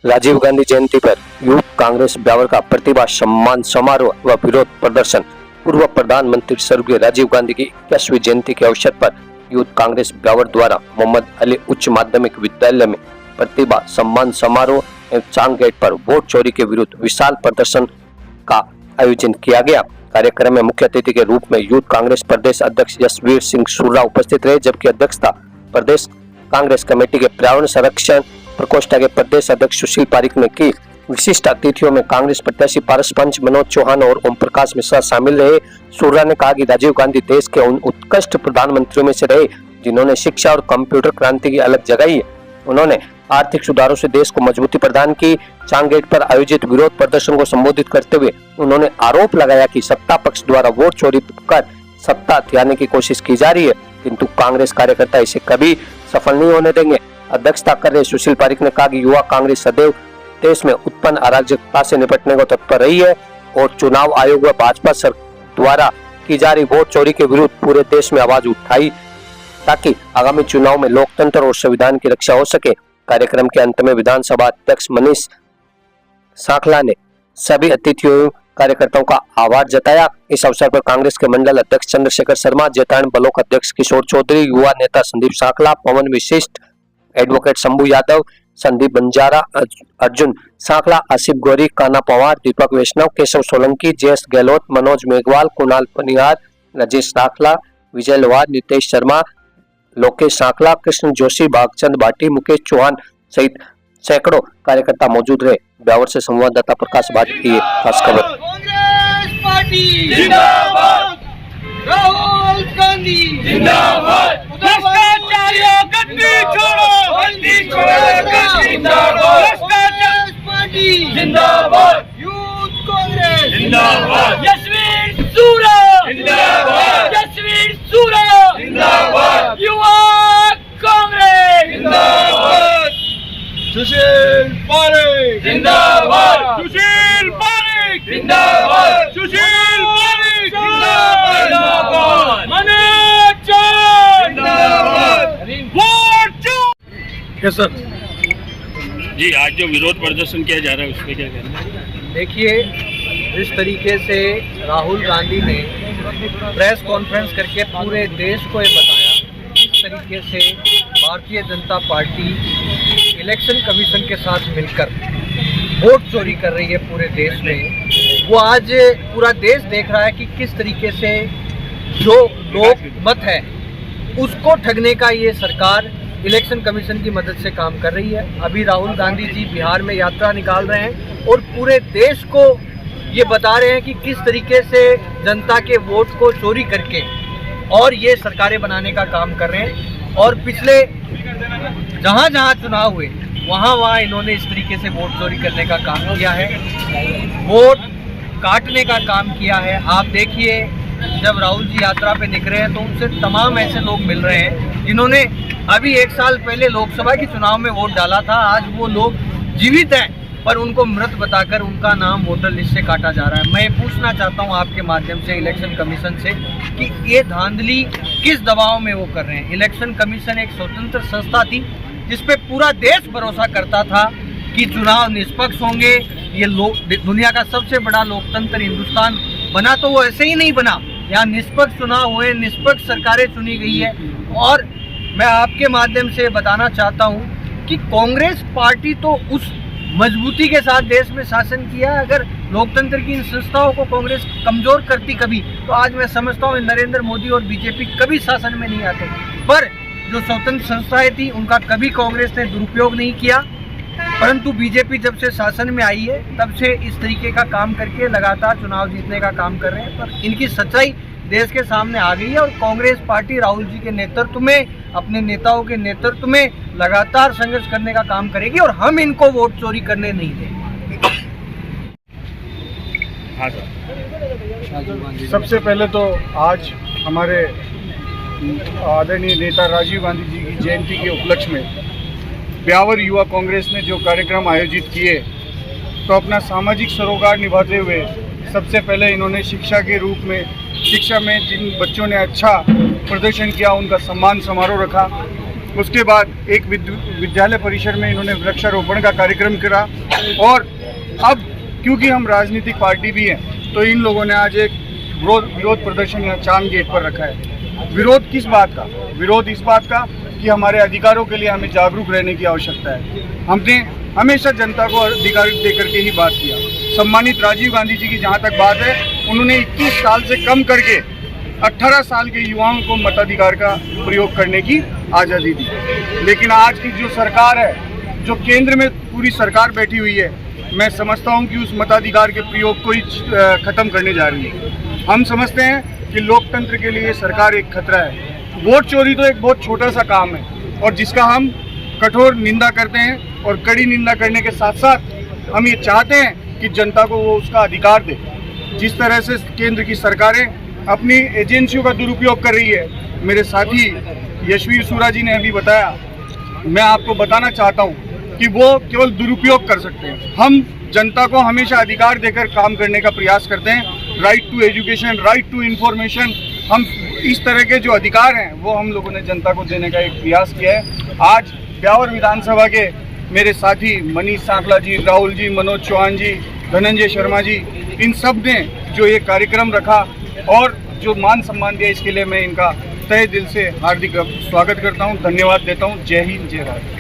राजीव गांधी जयंती पर यूथ कांग्रेस ब्यावर का प्रतिभा सम्मान समारोह व विरोध प्रदर्शन। पूर्व प्रधानमंत्री स्वर्गीय राजीव गांधी की 21वीं जयंती के अवसर पर यूथ कांग्रेस ब्यावर द्वारा मोहम्मद अली उच्च माध्यमिक विद्यालय में प्रतिभा सम्मान समारोह एवं चांग गेट पर वोट चोरी के विरुद्ध विशाल प्रदर्शन का आयोजन किया गया। कार्यक्रम में मुख्य अतिथि के रूप में यूथ कांग्रेस प्रदेश अध्यक्ष यशवीर सिंह सूर्रा उपस्थित रहे, जबकि अध्यक्षता प्रदेश कांग्रेस कमेटी के पर्यावरण संरक्षण प्रकोष्ठ के प्रदेश अध्यक्ष सुशील पारिक ने की। विशिष्ट अतिथियों में कांग्रेस प्रत्याशी पारस पंच, मनोज चौहान और ओम प्रकाश मिश्रा शामिल रहे। सूर्रा ने कहा कि राजीव गांधी देश के उन उत्कृष्ट प्रधानमंत्रियों में से रहे जिन्होंने शिक्षा और कंप्यूटर क्रांति की अलग जगाई है। उन्होंने आर्थिक सुधारों से देश को मजबूती प्रदान की। चांग गेट पर आयोजित विरोध प्रदर्शन को संबोधित करते हुए उन्होंने आरोप लगाया कि सत्ता पक्ष द्वारा वोट चोरी कर सत्ता हथियाने की कोशिश की जा रही है, किंतु कांग्रेस कार्यकर्ता इसे कभी सफल नहीं होने देंगे। अध्यक्षता कर रहे सुशील पारिक ने कहा कि युवा कांग्रेस सदैव देश में उत्पन्न अराजकता से निपटने को तत्पर रही है और चुनाव आयोग व भाजपा सरकार द्वारा की जा रही वोट चोरी के विरुद्ध पूरे देश में आवाज उठाई ताकि आगामी चुनाव में लोकतंत्र और संविधान की रक्षा हो सके। कार्यक्रम के अंत में विधानसभा अध्यक्ष मनीष सांखला ने सभी अतिथियों कार्यकर्ताओं का आभार जताया। इस अवसर पर कांग्रेस के मंडल अध्यक्ष चंद्रशेखर शर्मा, जैतारण ब्लॉक अध्यक्ष किशोर चौधरी, युवा नेता संदीप सांखला, पवन विशिष्ट, एडवोकेट शंभू यादव, संदीप बंजारा, अर्जुन सांखला, आसिफ गौरी, काना पवार, दीपक वैष्णव, केशव सोलंकी, जयेश गहलोत, मनोज मेघवाल, कुणाल पनिहार, राजेश सांखला, विजय लोहार, नितेश शर्मा, लोकेश सांखला, कृष्ण जोशी, भागचंद भाटी, मुकेश चौहान सहित सैकड़ों कार्यकर्ता मौजूद रहे। ब्यावर से संवाददाता प्रकाश भाटी की खास खबर। कांग्रेस पार्टी जिंदाबाद, राहुल गांधी जिंदाबाद, भ्रष्टाचारियों गद्दी छोड़ो, गद्दी छोड़ो, जिंदाबाद, कांग्रेस पार्टी जिंदाबाद, यूथ कांग्रेस जिंदाबाद, यशवीर सूर्या जिंदाबाद, यशवीर सूर्या जिंदाबाद, युवा कांग्रेस जिंदाबाद, सुशील पारिक जिंदाबाद, सुशील पारिक जिंदाबाद, सुशील पारिक जिंदाबाद, मनोज चौहान जिंदाबाद, वोट चोर। सर जी, आज जो विरोध प्रदर्शन किया जा रहा है उस पर क्या कहना है? देखिए, इस तरीके से राहुल गांधी ने प्रेस कॉन्फ्रेंस करके पूरे देश को ये बताया इस तरीके से Bharatiya Janata party election commission के साथ मिलकर वोट चोरी कर रही है पूरे देश में। वो आज पूरा देश देख रहा है कि किस तरीके से जो लोक मत है उसको ठगने का ये सरकार इलेक्शन कमीशन की मदद से काम कर रही है। अभी राहुल गांधी जी बिहार में यात्रा निकाल रहे हैं और पूरे देश को ये बता रहे हैं कि किस तरीके से जनता के वोट को चोरी करके और ये सरकारें बनाने का काम कर रहे हैं। और पिछले जहाँ जहाँ चुनाव हुए वहाँ इन्होंने इस तरीके से वोट चोरी करने का काम किया है, वोट काटने का काम किया है। आप देखिए, जब राहुल जी यात्रा पे निकले हैं तो उनसे तमाम ऐसे लोग मिल रहे हैं जिन्होंने अभी 1 साल पहले लोकसभा के चुनाव में वोट डाला था। आज वो लोग जीवित हैं पर उनको मृत बताकर उनका नाम वोटर लिस्ट से काटा जा रहा है। मैं पूछना चाहता हूं आपके माध्यम से इलेक्शन कमीशन से कि ये धांधली किस दबाव में वो कर रहे हैं। इलेक्शन कमीशन एक स्वतंत्र संस्था थी जिसपे पूरा देश भरोसा करता था कि चुनाव निष्पक्ष होंगे। ये दुनिया का सबसे बड़ा लोकतंत्र हिंदुस्तान बना तो वो ऐसे ही नहीं बना, यहाँ निष्पक्ष चुनाव हुए, निष्पक्ष सरकारें चुनी गई है। और मैं आपके माध्यम से बताना चाहता हूँ कि कांग्रेस पार्टी तो उस मजबूती के साथ देश में शासन किया। अगर लोकतंत्र की इन संस्थाओं को कांग्रेस कमजोर करती कभी, तो आज मैं समझता हूँ नरेंद्र मोदी और बीजेपी कभी शासन में नहीं आते। पर जो स्वतंत्र संस्थाएं थी उनका कभी कांग्रेस ने दुरुपयोग नहीं किया, परंतु बीजेपी जब से शासन में आई है तब से इस तरीके का काम करके लगातार चुनाव जीतने का काम कर रहे हैं। पर इनकी सच्चाई देश के सामने आ गई है और कांग्रेस पार्टी राहुल जी के नेतृत्व में, अपने नेताओं के नेतृत्व में लगातार संघर्ष करने का काम करेगी और हम इनको वोट चोरी करने नहीं देंगे। हाँ सर। सबसे पहले तो आज हमारे आदरणीय नेता राजीव गांधी जी की जयंती के उपलक्ष्य में ब्यावर युवा कांग्रेस ने जो कार्यक्रम आयोजित किए, तो अपना सामाजिक सरोकार निभाते हुए सबसे पहले इन्होंने शिक्षा के रूप में, शिक्षा में जिन बच्चों ने अच्छा प्रदर्शन किया उनका सम्मान समारोह रखा। उसके बाद एक विद्यालय परिसर में इन्होंने वृक्षारोपण का कार्यक्रम करा। और अब क्योंकि हम राजनीतिक पार्टी भी हैं तो इन लोगों ने आज एक विरोध प्रदर्शन यहाँ चांद गेट पर रखा है। विरोध किस बात का? विरोध इस बात का कि हमारे अधिकारों के लिए हमें जागरूक रहने की आवश्यकता है। हमने हमेशा जनता को अधिकार देकर के ही बात किया। सम्मानित राजीव गांधी जी की जहाँ तक बात है, उन्होंने 21 साल से कम करके 18 साल के युवाओं को मताधिकार का प्रयोग करने की आज़ादी दी। लेकिन आज की जो सरकार है, जो केंद्र में पूरी सरकार बैठी हुई है, मैं समझता हूं कि उस मताधिकार के प्रयोग को ही ख़त्म करने जा रही है। हम समझते हैं कि लोकतंत्र के लिए सरकार एक खतरा है। वोट चोरी तो एक बहुत छोटा सा काम है और जिसका हम कठोर निंदा करते हैं और कड़ी निंदा करने के साथ साथ हम ये चाहते हैं कि जनता को वो उसका अधिकार दे। जिस तरह से केंद्र की सरकारें अपनी एजेंसियों का दुरुपयोग कर रही है, मेरे साथी यशवीर सूरा जी ने अभी बताया, मैं आपको बताना चाहता हूं कि वो केवल दुरुपयोग कर सकते हैं। हम जनता को हमेशा अधिकार देकर काम करने का प्रयास करते हैं। Right to education, right to information, हम इस तरह के जो अधिकार हैं वो हम लोगों ने जनता को देने का एक प्रयास किया है। आज ब्यावर विधानसभा के मेरे साथी मनीष सांकला जी, राहुल जी, मनोज चौहान जी, धनंजय शर्मा जी, इन सब ने जो ये कार्यक्रम रखा और जो मान सम्मान दिया, इसके लिए मैं इनका तहे दिल से हार्दिक स्वागत करता हूँ, धन्यवाद देता हूँ। जय हिंद, जय भारत।